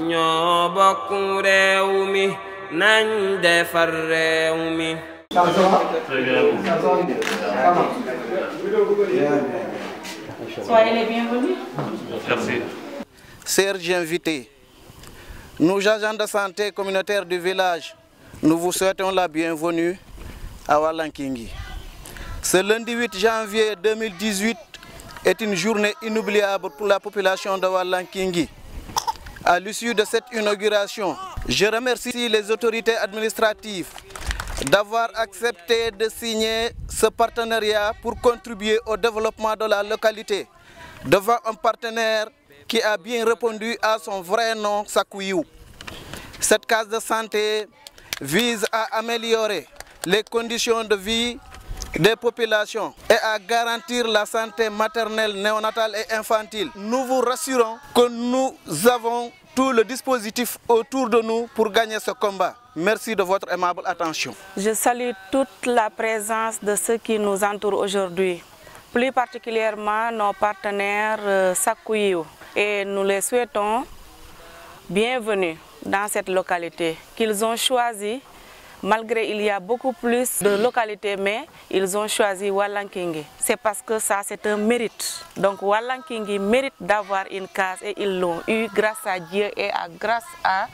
ñoo bokk réew mi nañ defar réew mi. Soyez les bienvenus. Merci. Chers invités, nous agents de santé communautaire du village, nous vous souhaitons la bienvenue à Walankingi. Ce lundi 8 janvier 2018 est une journée inoubliable pour la population de Walankingi. À l'issue de cette inauguration, je remercie les autorités administratives d'avoir accepté de signer ce partenariat pour contribuer au développement de la localité devant un partenaire qui a bien répondu à son vrai nom, Sakuyou. Cette case de santé vise à améliorer les conditions de vie des populations et à garantir la santé maternelle, néonatale et infantile. Nous vous rassurons que nous avons tout le dispositif autour de nous pour gagner ce combat. Merci de votre aimable attention. Je salue toute la présence de ceux qui nous entourent aujourd'hui, plus particulièrement nos partenaires Sakuyou. Et nous les souhaitons bienvenue dans cette localité qu'ils ont choisi. Malgré il y a beaucoup plus de localités, mais ils ont choisi Walankingi. C'est parce que ça, c'est un mérite. Donc Walankingi mérite d'avoir une case et ils l'ont eu grâce à Dieu et grâce à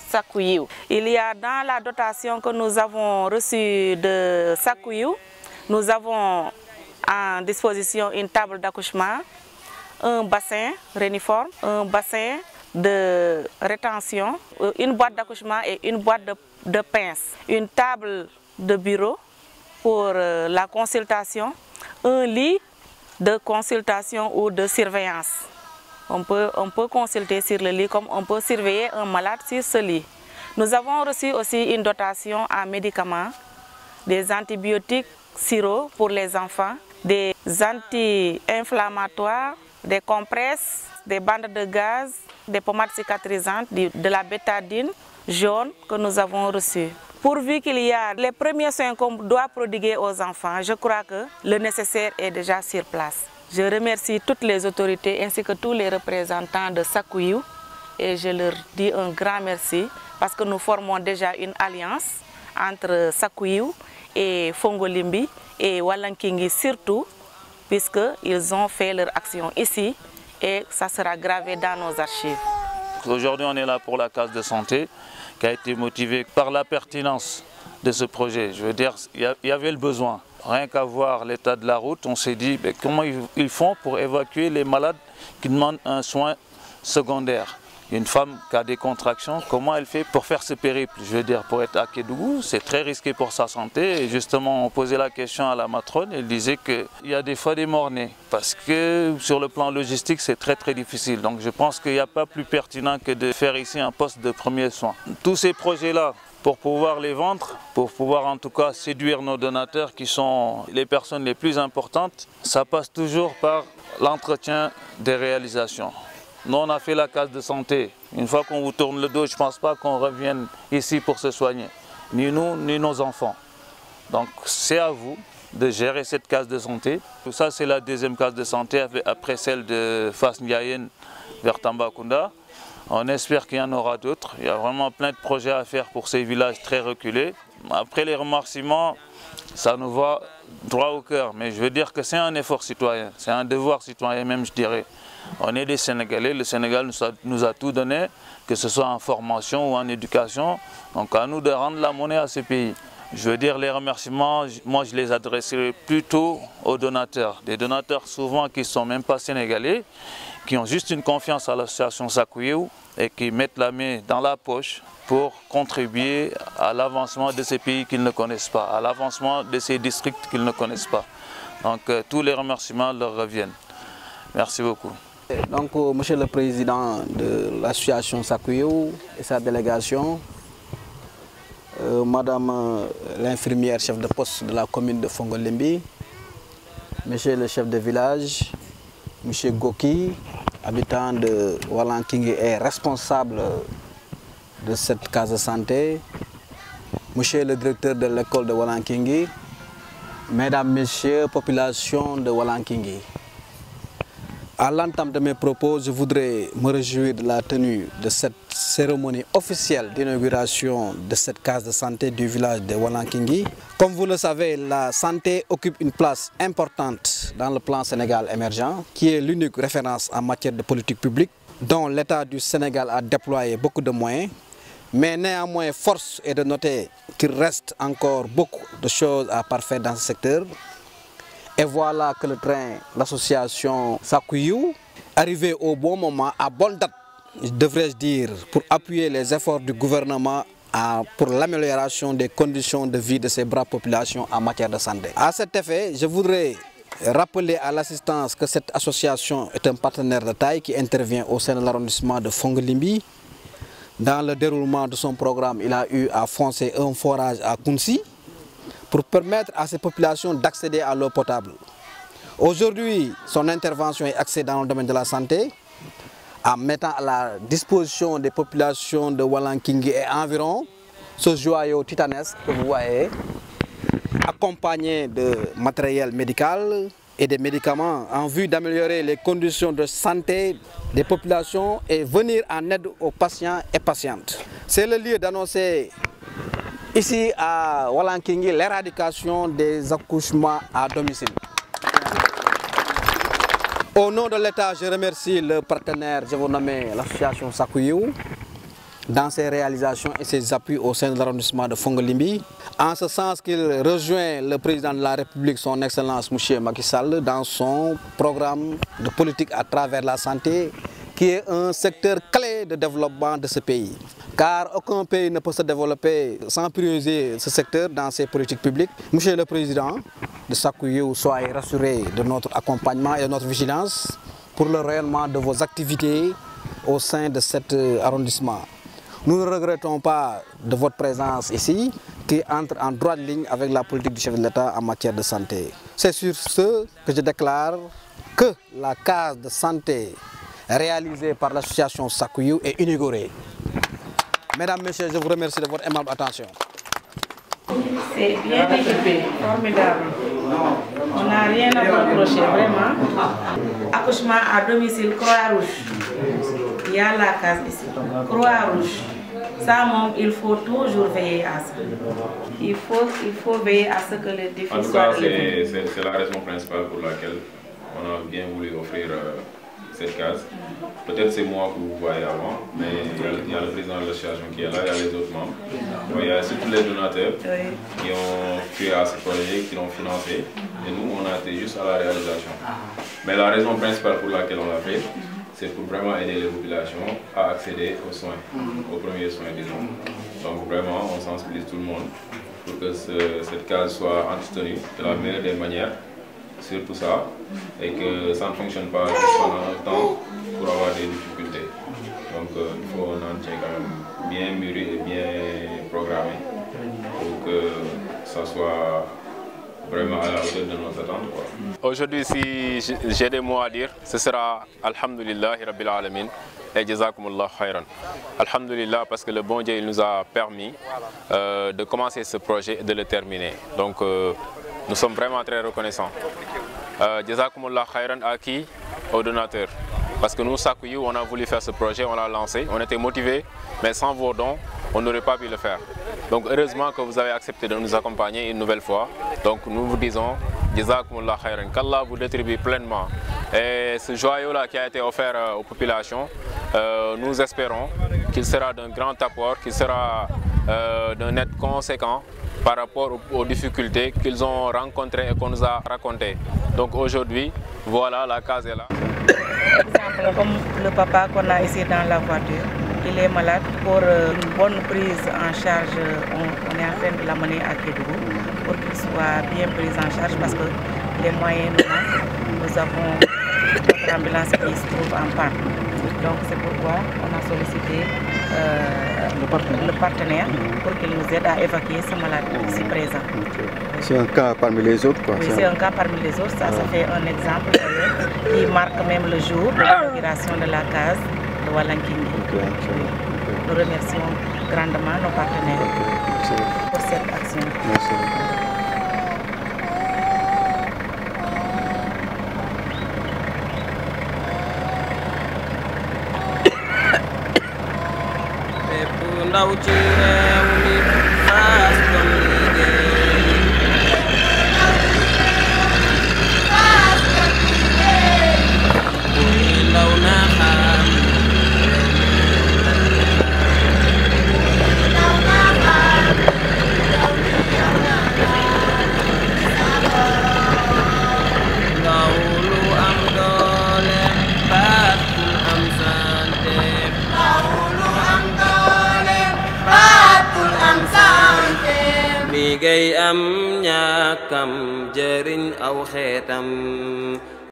Sakuyou. Il y a dans la dotation que nous avons reçue de Sakuyou, nous avons en disposition une table d'accouchement, un bassin réniforme, un bassin de rétention, une boîte d'accouchement et une boîte de pinces, une table de bureau pour la consultation, un lit de consultation ou de surveillance. On peut consulter sur le lit comme on peut surveiller un malade sur ce lit. Nous avons reçu aussi une dotation en médicaments, des antibiotiques, sirop pour les enfants, des anti-inflammatoires, des compresses, des bandes de gaz, des pommades cicatrisantes, de la bétadine jaune que nous avons reçue. Pourvu qu'il y a les premiers soins qu'on doit prodiguer aux enfants, je crois que le nécessaire est déjà sur place. Je remercie toutes les autorités ainsi que tous les représentants de Sakuyou et je leur dis un grand merci parce que nous formons déjà une alliance entre Sakuyou et Fongolimbi et Walankingi surtout, puisqu'ils ont fait leur action ici et ça sera gravé dans nos archives. Aujourd'hui, on est là pour la case de santé qui a été motivée par la pertinence de ce projet. Je veux dire, il y avait le besoin. Rien qu'à voir l'état de la route, on s'est dit comment ils font pour évacuer les malades qui demandent un soin secondaire. Une femme qui a des contractions, comment elle fait pour faire ce périple? Je veux dire, pour être à Kédougou, c'est très risqué pour sa santé. Et justement, on posait la question à la matrone, elle disait qu'il y a des fois des morts-nés. Parce que sur le plan logistique, c'est très difficile. Donc je pense qu'il n'y a pas plus pertinent que de faire ici un poste de premiers soins. Tous ces projets-là, pour pouvoir les vendre, pour pouvoir en tout cas séduire nos donateurs qui sont les personnes les plus importantes, ça passe toujours par l'entretien des réalisations. Nous, on a fait la case de santé. Une fois qu'on vous tourne le dos, je ne pense pas qu'on revienne ici pour se soigner. Ni nous, ni nos enfants. Donc, c'est à vous de gérer cette case de santé. Tout ça, c'est la deuxième case de santé après celle de Fas Ndiayen vers Tambacounda. On espère qu'il y en aura d'autres. Il y a vraiment plein de projets à faire pour ces villages très reculés. Après les remerciements, ça nous va droit au cœur. Mais je veux dire que c'est un effort citoyen. C'est un devoir citoyen même, je dirais. On est des Sénégalais, le Sénégal nous a tout donné, que ce soit en formation ou en éducation. Donc à nous de rendre la monnaie à ce pays. Je veux dire les remerciements, moi je les adresserai plutôt aux donateurs. Des donateurs souvent qui ne sont même pas sénégalais, qui ont juste une confiance à l'association Sakuyou et qui mettent la main dans la poche pour contribuer à l'avancement de ces pays qu'ils ne connaissent pas, à l'avancement de ces districts qu'ils ne connaissent pas. Donc tous les remerciements leur reviennent. Merci beaucoup. Donc, Monsieur le Président de l'association Sakuyou et sa délégation, Madame l'infirmière chef de poste de la commune de Fongolimbi, Monsieur le chef de village, Monsieur Goki, habitant de Walankingi et responsable de cette case de santé, Monsieur le directeur de l'école de Walankingi, Mesdames, Messieurs, population de Walankingi. À l'entame de mes propos, je voudrais me réjouir de la tenue de cette cérémonie officielle d'inauguration de cette case de santé du village de Walankingi. Comme vous le savez, la santé occupe une place importante dans le plan Sénégal émergent, qui est l'unique référence en matière de politique publique, dont l'État du Sénégal a déployé beaucoup de moyens. Mais néanmoins, force est de noter qu'il reste encore beaucoup de choses à parfaire dans ce secteur. Et voilà que le train, l'association Sakuyou, arrivé au bon moment, à bonne date, devrais-je dire, pour appuyer les efforts du gouvernement pour l'amélioration des conditions de vie de ces braves populations en matière de santé. À cet effet, je voudrais rappeler à l'assistance que cette association est un partenaire de taille qui intervient au sein de l'arrondissement de Fongolimbi. Dans le déroulement de son programme, il a eu à foncer un forage à Kounsi pour permettre à ces populations d'accéder à l'eau potable. Aujourd'hui, son intervention est axée dans le domaine de la santé, en mettant à la disposition des populations de Walankingi et environ ce joyau titanesque que vous voyez, accompagné de matériel médical et des médicaments en vue d'améliorer les conditions de santé des populations et venir en aide aux patients et patientes. C'est le lieu d'annoncer ici à Walankingi l'éradication des accouchements à domicile. Au nom de l'État, je remercie le partenaire, je vous nomme l'association Sakuyou, dans ses réalisations et ses appuis au sein de l'arrondissement de Fongolimbi, en ce sens qu'il rejoint le président de la République, son Excellence M. Macky Sall, dans son programme de politique à travers la santé, qui est un secteur clé de développement de ce pays. Car aucun pays ne peut se développer sans prioriser ce secteur dans ses politiques publiques. Monsieur le Président de Sakuyou, soyez rassuré de notre accompagnement et de notre vigilance pour le rayonnement de vos activités au sein de cet arrondissement. Nous ne regrettons pas de votre présence ici, qui entre en droite ligne avec la politique du chef de l'État en matière de santé. C'est sur ce que je déclare que la case de santé réalisée par l'association Sakuyou est inaugurée. Mesdames, Messieurs, je vous remercie de votre aimable attention. C'est bien équipé, formidable. On n'a rien à reprocher, vraiment. Accouchement à domicile, Croix-Rouge. Il y a la case ici. Croix-Rouge. Ça, il faut toujours veiller à ça. Il faut veiller à ce que les défis soient. En tout cas, c'est la raison principale pour laquelle on a bien voulu offrir cette case. Peut-être c'est moi que vous voyez avant, mais il y a le président de l'association qui est là, il y a les autres membres. Il y a surtout les donateurs qui ont créé à ce projet, qui l'ont financé. Et nous, on a été juste à la réalisation. Mais la raison principale pour laquelle on l'a fait, c'est pour vraiment aider les populations à accéder aux soins, aux premiers soins, disons. Donc vraiment, on sensibilise tout le monde pour que cette case soit entretenue de la meilleure des manières, sur tout ça, et que ça ne fonctionne pas juste pendant un temps pour avoir des difficultés. Donc il faut un entretien quand même bien mûri et bien programmé pour que ça soit vraiment à la hauteur de nos attentes. Aujourd'hui, si j'ai des mots à dire, ce sera Alhamdulillah Rabbil Alamin et Jazakumullah Khairan. Alhamdulillah parce que le bon Dieu il nous a permis de commencer ce projet et de le terminer. Donc nous sommes vraiment très reconnaissants. Jazakumullah Khairan à qui? Aux donateurs. Parce que nous, Sakuyou, on a voulu faire ce projet, on l'a lancé, on était motivés, mais sans vos dons, on n'aurait pas pu le faire. Donc heureusement que vous avez accepté de nous accompagner une nouvelle fois. Donc nous vous disons, Jazakumullah Khairan, qu'Allah vous rétribue pleinement. Et ce joyau-là qui a été offert aux populations, nous espérons qu'il sera d'un grand apport, qu'il sera d'un aide conséquent par rapport aux difficultés qu'ils ont rencontrées et qu'on nous a racontées. Donc aujourd'hui, voilà, la case est là. Exemple, comme le papa qu'on a ici dans la voiture, il est malade. Pour une bonne prise en charge, on est en train de l'amener à Kédougou pour qu'il soit bien pris en charge parce que les moyens nous manquent. Nous avons notre ambulance qui se trouve en panne. Donc c'est pourquoi on a sollicité le partenaire pour qu'il nous aide à évacuer ce malade ici présent. C'est un cas parmi les autres, quoi. Oui, c'est un cas parmi les autres. Ça fait un exemple qui marque même le jour de l'inauguration de la case de Walankingi. Nous remercions grandement nos partenaires pour cette action. Merci. ndaw ci réew mi faas doon liggéey buy ndaw na xam ndaw lu am doole baatul am santé mi ngay am ñàkkam jëriñ aw xeetam